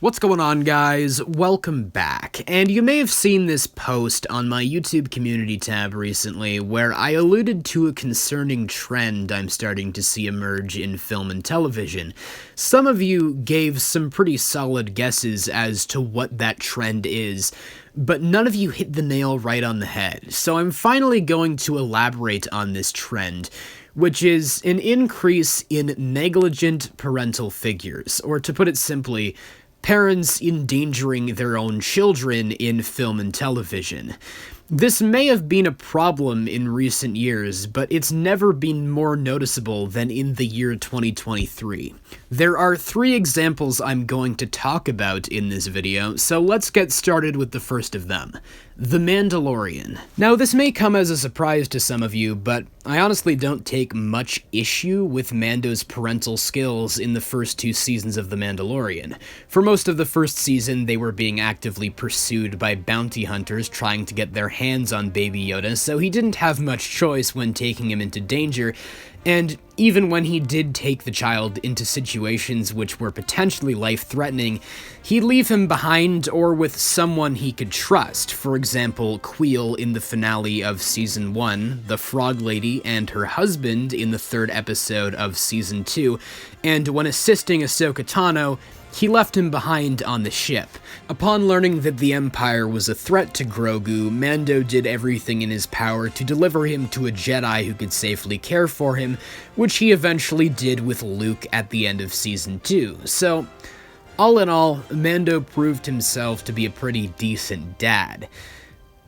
What's going on, guys? Welcome back. And you may have seen this post on my YouTube community tab recently where I alluded to a concerning trend I'm starting to see emerge in film and television. Some of you gave some pretty solid guesses as to what that trend is, but none of you hit the nail right on the head. So I'm finally going to elaborate on this trend, which is an increase in negligent parental figures, or to put it simply, parents endangering their own children in film and television. This may have been a problem in recent years, but it's never been more noticeable than in the year 2023. There are 3 examples I'm going to talk about in this video, so let's get started with the first of them. The Mandalorian. Now, this may come as a surprise to some of you, but I honestly don't take much issue with Mando's parental skills in the first 2 seasons of The Mandalorian. For most of the first season, they were being actively pursued by bounty hunters trying to get their hands on Baby Yoda, so he didn't have much choice when taking him into danger, and even when he did take the child into situations which were potentially life-threatening, he'd leave him behind or with someone he could trust. For example, Queel in the finale of Season 1, the Frog Lady and her husband in the 3rd episode of Season 2, and when assisting Ahsoka Tano, he left him behind on the ship. Upon learning that the Empire was a threat to Grogu, Mando did everything in his power to deliver him to a Jedi who could safely care for him, which he eventually did with Luke at the end of Season 2. So, all in all, Mando proved himself to be a pretty decent dad.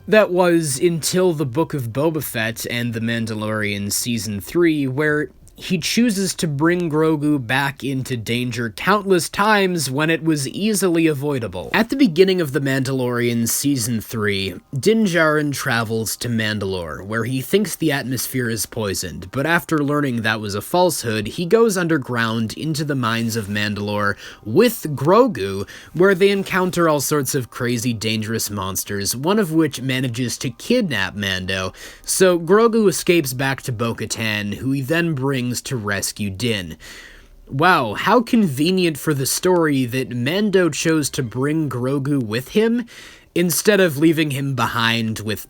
That was until the Book of Boba Fett and The Mandalorian Season 3, where he chooses to bring Grogu back into danger countless times when it was easily avoidable. At the beginning of The Mandalorian Season 3, Din Djarin travels to Mandalore, where he thinks the atmosphere is poisoned, but after learning that was a falsehood, he goes underground into the mines of Mandalore with Grogu, where they encounter all sorts of crazy dangerous monsters, one of which manages to kidnap Mando, so Grogu escapes back to Bo-Katan, who he then brings to rescue Din. Wow, how convenient for the story that Mando chose to bring Grogu with him, instead of leaving him behind with,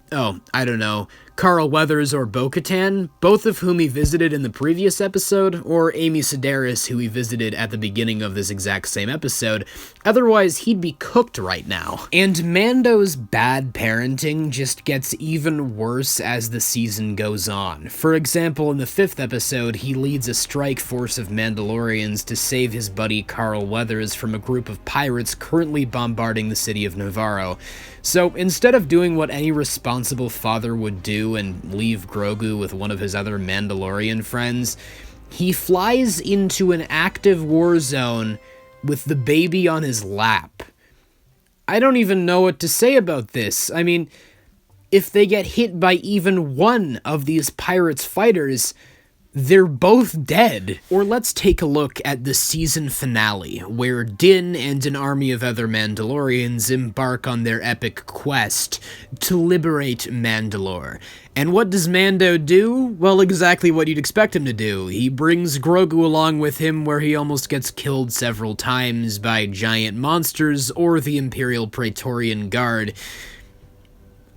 Carl Weathers or Bo-Katan, both of whom he visited in the previous episode, or Amy Sedaris, who he visited at the beginning of this exact same episode. Otherwise, he'd be cooked right now. And Mando's bad parenting just gets even worse as the season goes on. For example, in the 5th episode, he leads a strike force of Mandalorians to save his buddy Carl Weathers from a group of pirates currently bombarding the city of Navarro. So instead of doing what any responsible father would do and leave Grogu with one of his other Mandalorian friends, he flies into an active war zone with the baby on his lap. I don't even know what to say about this. I mean, if they get hit by even one of these pirates' fighters, they're both dead. Or let's take a look at the season finale, where Din and an army of other Mandalorians embark on their epic quest to liberate Mandalore. And what does Mando do? Well, exactly what you'd expect him to do. He brings Grogu along with him, where he almost gets killed several times by giant monsters or the Imperial Praetorian Guard.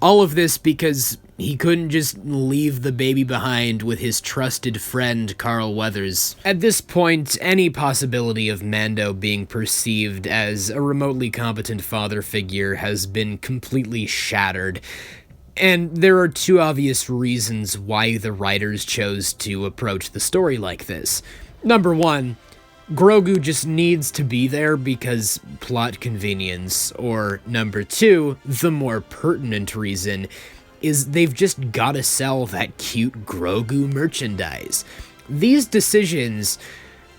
All of this because he couldn't just leave the baby behind with his trusted friend, Carl Weathers. At this point, any possibility of Mando being perceived as a remotely competent father figure has been completely shattered. And there are 2 obvious reasons why the writers chose to approach the story like this. Number 1, Grogu just needs to be there because plot convenience, or number 2, the more pertinent reason, is they've just gotta sell that cute Grogu merchandise. These decisions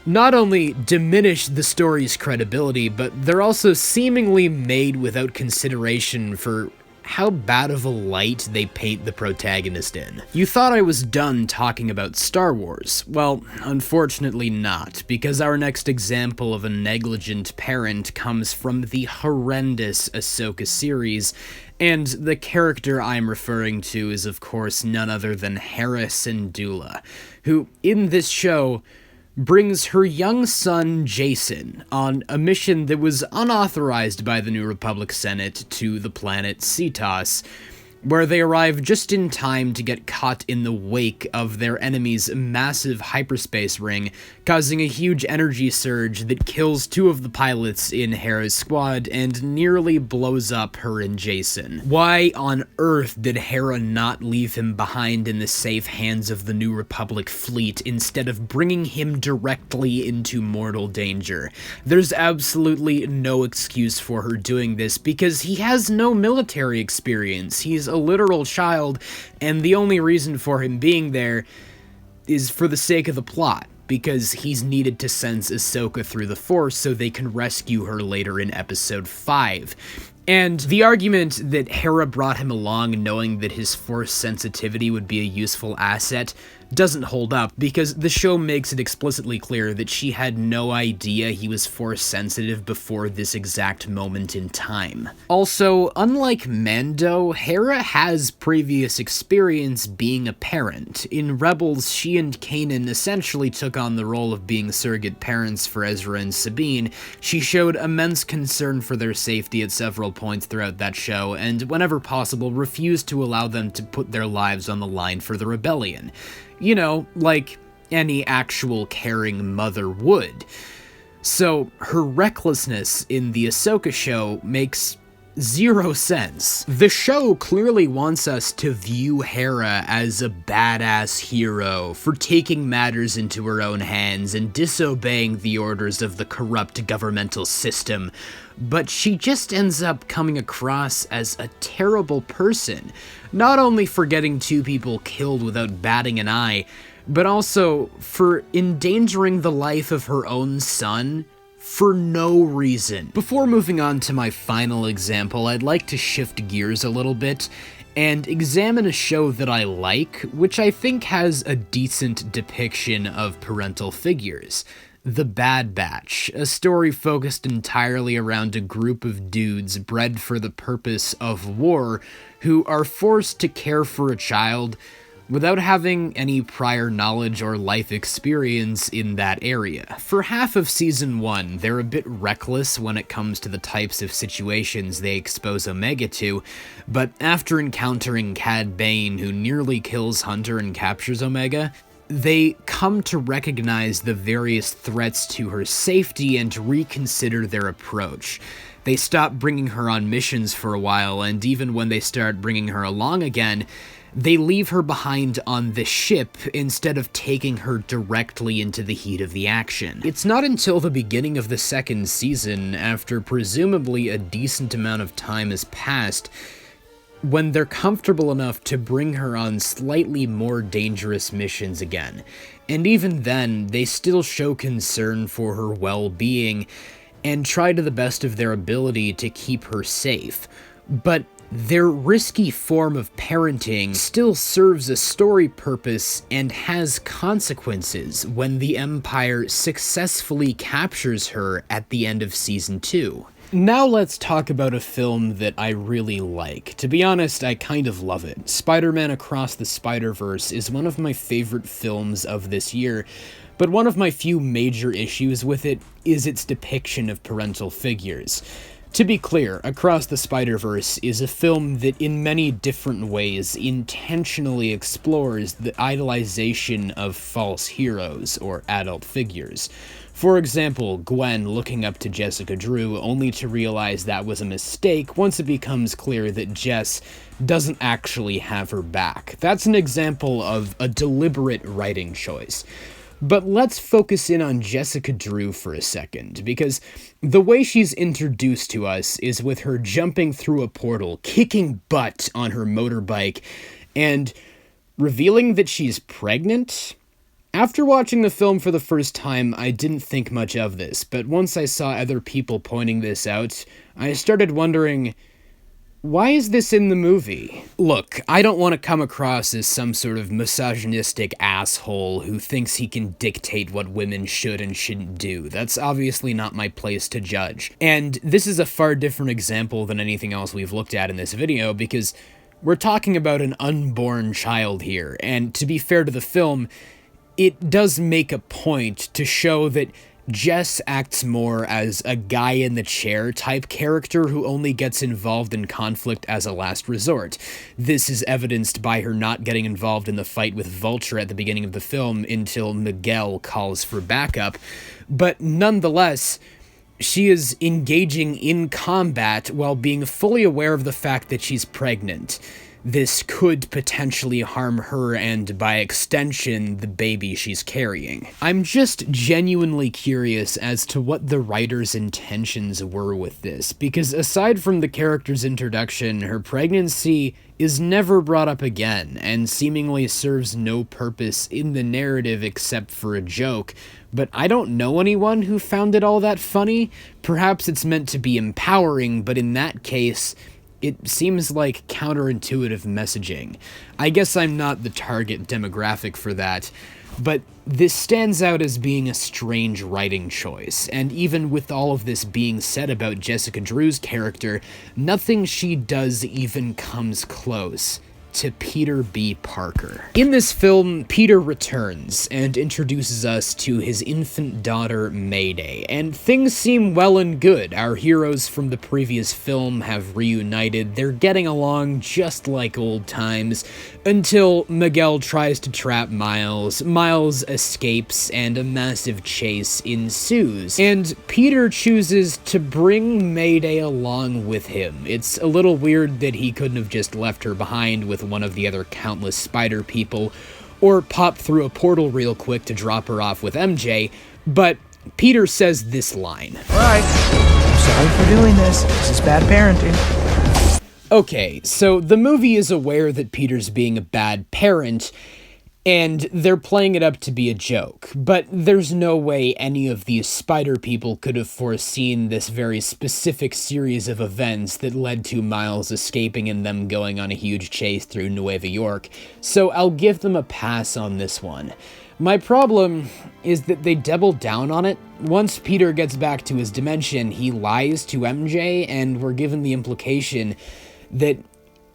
not only diminish the story's credibility, but they're also seemingly made without consideration for how bad of a light they paint the protagonist in. You thought I was done talking about Star Wars. Well, unfortunately not, because our next example of a negligent parent comes from the horrendous Ahsoka series, and the character I'm referring to is of course none other than Hera Syndulla, who, in this show, brings her young son, Jason, on a mission that was unauthorized by the New Republic Senate to the planet Cetos, where they arrive just in time to get caught in the wake of their enemy's massive hyperspace ring, causing a huge energy surge that kills two of the pilots in Hera's squad and nearly blows up her and Jason. Why on earth did Hera not leave him behind in the safe hands of the New Republic fleet instead of bringing him directly into mortal danger? There's absolutely no excuse for her doing this because he has no military experience. He's a literal child, and the only reason for him being there is for the sake of the plot, because he's needed to sense Ahsoka through the Force so they can rescue her later in Episode 5. And the argument that Hera brought him along knowing that his Force sensitivity would be a useful asset doesn't hold up, because the show makes it explicitly clear that she had no idea he was Force sensitive before this exact moment in time. Also, unlike Mando, Hera has previous experience being a parent. In Rebels, she and Kanan essentially took on the role of being surrogate parents for Ezra and Sabine. She showed immense concern for their safety at several points throughout that show, and whenever possible, refused to allow them to put their lives on the line for the rebellion. You know, like any actual caring mother would. So her recklessness in the Ahsoka show makes zero sense. The show clearly wants us to view Hera as a badass hero for taking matters into her own hands and disobeying the orders of the corrupt governmental system, but she just ends up coming across as a terrible person, not only for getting two people killed without batting an eye, but also for endangering the life of her own son for no reason. Before moving on to my final example, I'd like to shift gears a little bit and examine a show that I like, which I think has a decent depiction of parental figures. The Bad Batch, a story focused entirely around a group of dudes bred for the purpose of war who are forced to care for a child without having any prior knowledge or life experience in that area. For half of Season 1, they're a bit reckless when it comes to the types of situations they expose Omega to, but after encountering Cad Bane, who nearly kills Hunter and captures Omega, they come to recognize the various threats to her safety and reconsider their approach. They stop bringing her on missions for a while, and even when they start bringing her along again, they leave her behind on the ship instead of taking her directly into the heat of the action. It's not until the beginning of the second season, after presumably a decent amount of time has passed, when they're comfortable enough to bring her on slightly more dangerous missions again. And even then, they still show concern for her well-being and try to the best of their ability to keep her safe. But their risky form of parenting still serves a story purpose and has consequences when the Empire successfully captures her at the end of Season 2. Now let's talk about a film that I really like. To be honest, I kind of love it. Spider-Man Across the Spider-Verse is one of my favorite films of this year, but one of my few major issues with it is its depiction of parental figures. To be clear, Across the Spider-Verse is a film that in many different ways intentionally explores the idolization of false heroes or adult figures. For example, Gwen looking up to Jessica Drew only to realize that was a mistake once it becomes clear that Jess doesn't actually have her back. That's an example of a deliberate writing choice. But let's focus in on Jessica Drew for a second, because the way she's introduced to us is with her jumping through a portal, kicking butt on her motorbike, and revealing that she's pregnant? After watching the film for the first time, I didn't think much of this, but once I saw other people pointing this out, I started wondering, why is this in the movie? Look, I don't want to come across as some sort of misogynistic asshole who thinks he can dictate what women should and shouldn't do. That's obviously not my place to judge. And this is a far different example than anything else we've looked at in this video, because we're talking about an unborn child here, and to be fair to the film, it does make a point to show that Jess acts more as a guy-in-the-chair type character who only gets involved in conflict as a last resort. This is evidenced by her not getting involved in the fight with Vulture at the beginning of the film until Miguel calls for backup, but nonetheless, she is engaging in combat while being fully aware of the fact that she's pregnant. This could potentially harm her and, by extension, the baby she's carrying. I'm just genuinely curious as to what the writer's intentions were with this, because aside from the character's introduction, her pregnancy is never brought up again, and seemingly serves no purpose in the narrative except for a joke. But I don't know anyone who found it all that funny. Perhaps it's meant to be empowering, but in that case, it seems like counterintuitive messaging. I guess I'm not the target demographic for that, but this stands out as being a strange writing choice, and even with all of this being said about Jessica Drew's character, nothing she does even comes close to Peter B. Parker. In this film, Peter returns and introduces us to his infant daughter, Mayday, and things seem well and good. Our heroes from the previous film have reunited, they're getting along just like old times, until Miguel tries to trap Miles, Miles escapes, and a massive chase ensues, and Peter chooses to bring Mayday along with him. It's a little weird that he couldn't have just left her behind with one of the other countless spider people, or popped through a portal real quick to drop her off with MJ, but Peter says this line. Alright, I'm sorry for doing this. This is bad parenting. Okay, so the movie is aware that Peter's being a bad parent, and they're playing it up to be a joke, but there's no way any of these spider people could have foreseen this very specific series of events that led to Miles escaping and them going on a huge chase through Nueva York, so I'll give them a pass on this one. My problem is that they double down on it. Once Peter gets back to his dimension, he lies to MJ, and we're given the implication that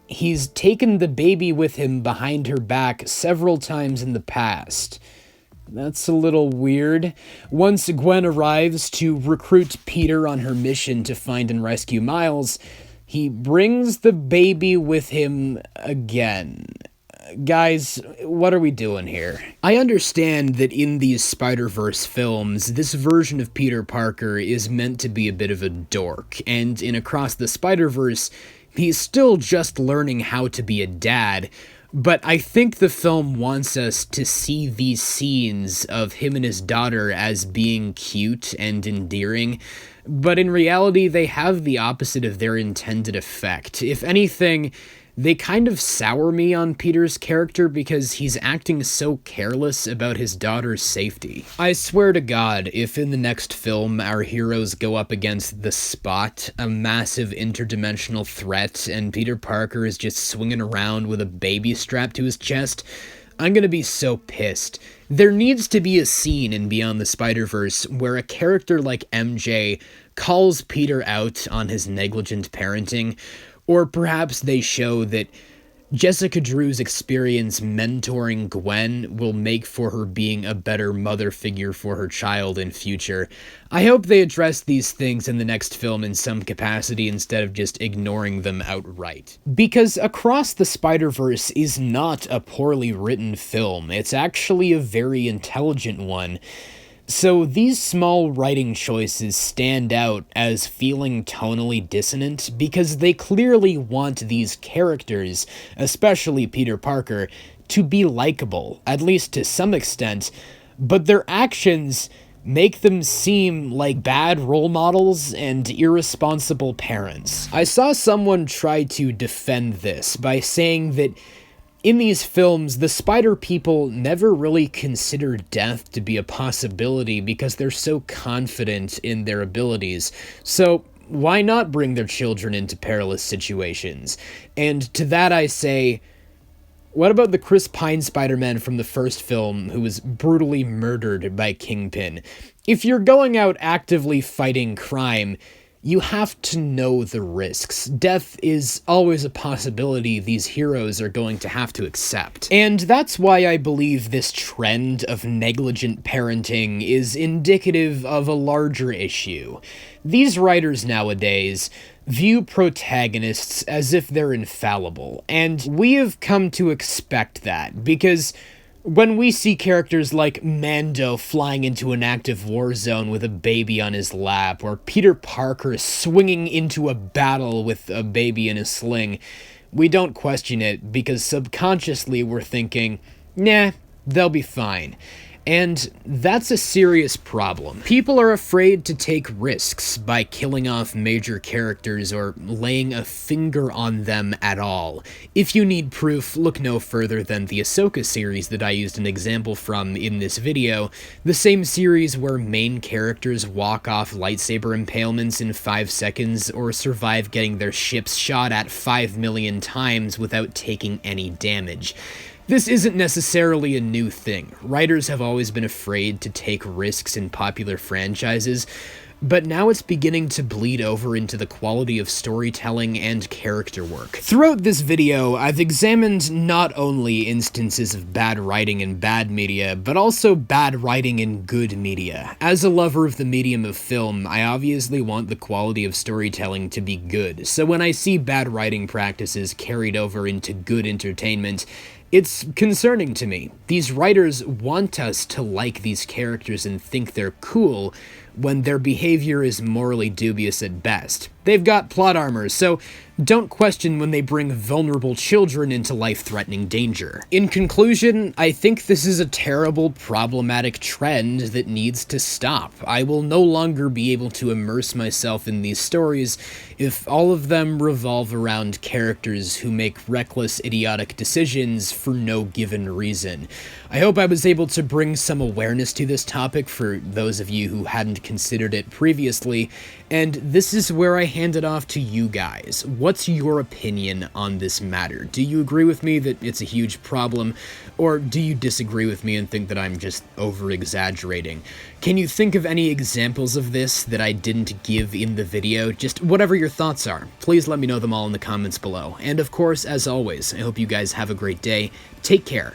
he's taken the baby with him behind her back several times in the past. That's a little weird. Once Gwen arrives to recruit Peter on her mission to find and rescue Miles, he brings the baby with him again. Guys, what are we doing here? I understand that in these Spider-Verse films, this version of Peter Parker is meant to be a bit of a dork, and in Across the Spider-Verse, he's still just learning how to be a dad, but I think the film wants us to see these scenes of him and his daughter as being cute and endearing, but in reality, they have the opposite of their intended effect. If anything, they kind of sour me on Peter's character because he's acting so careless about his daughter's safety. I swear to God, if in the next film our heroes go up against the Spot, a massive interdimensional threat, and Peter Parker is just swinging around with a baby strapped to his chest, I'm gonna be so pissed. There needs to be a scene in Beyond the Spider-Verse where a character like MJ calls Peter out on his negligent parenting, or perhaps they show that Jessica Drew's experience mentoring Gwen will make for her being a better mother figure for her child in future. I hope they address these things in the next film in some capacity instead of just ignoring them outright. Because Across the Spider-Verse is not a poorly written film, it's actually a very intelligent one. So these small writing choices stand out as feeling tonally dissonant because they clearly want these characters, especially Peter Parker, to be likable, at least to some extent, but their actions make them seem like bad role models and irresponsible parents. I saw someone try to defend this by saying that in these films, the spider people never really consider death to be a possibility because they're so confident in their abilities. So why not bring their children into perilous situations? And to that I say, what about the Chris Pine Spider-Man from the first film who was brutally murdered by Kingpin? If you're going out actively fighting crime, You have to know the risks. Death is always a possibility these heroes are going to have to accept. And that's why I believe this trend of negligent parenting is indicative of a larger issue. These writers nowadays view protagonists as if they're infallible, and we have come to expect that, because when we see characters like Mando flying into an active war zone with a baby on his lap, or Peter Parker swinging into a battle with a baby in a sling, we don't question it because subconsciously we're thinking, nah, they'll be fine. And that's a serious problem. People are afraid to take risks by killing off major characters or laying a finger on them at all. If you need proof, look no further than the Ahsoka series that I used an example from in this video, the same series where main characters walk off lightsaber impalements in 5 seconds or survive getting their ships shot at 5 million times without taking any damage. This isn't necessarily a new thing. Writers have always been afraid to take risks in popular franchises, but now it's beginning to bleed over into the quality of storytelling and character work. Throughout this video, I've examined not only instances of bad writing in bad media, but also bad writing in good media. As a lover of the medium of film, I obviously want the quality of storytelling to be good, so when I see bad writing practices carried over into good entertainment, it's concerning to me. These writers want us to like these characters and think they're cool when their behavior is morally dubious at best. They've got plot armor, so don't question when they bring vulnerable children into life-threatening danger. In conclusion, I think this is a terrible, problematic trend that needs to stop. I will no longer be able to immerse myself in these stories if all of them revolve around characters who make reckless, idiotic decisions for no given reason. I hope I was able to bring some awareness to this topic for those of you who hadn't considered it previously, and this is where I hand it off to you guys. What's your opinion on this matter? Do you agree with me that it's a huge problem, or do you disagree with me and think that I'm just over-exaggerating? Can you think of any examples of this that I didn't give in the video? Just whatever your thoughts are. Please let me know them all in the comments below. And of course, as always, I hope you guys have a great day. Take care.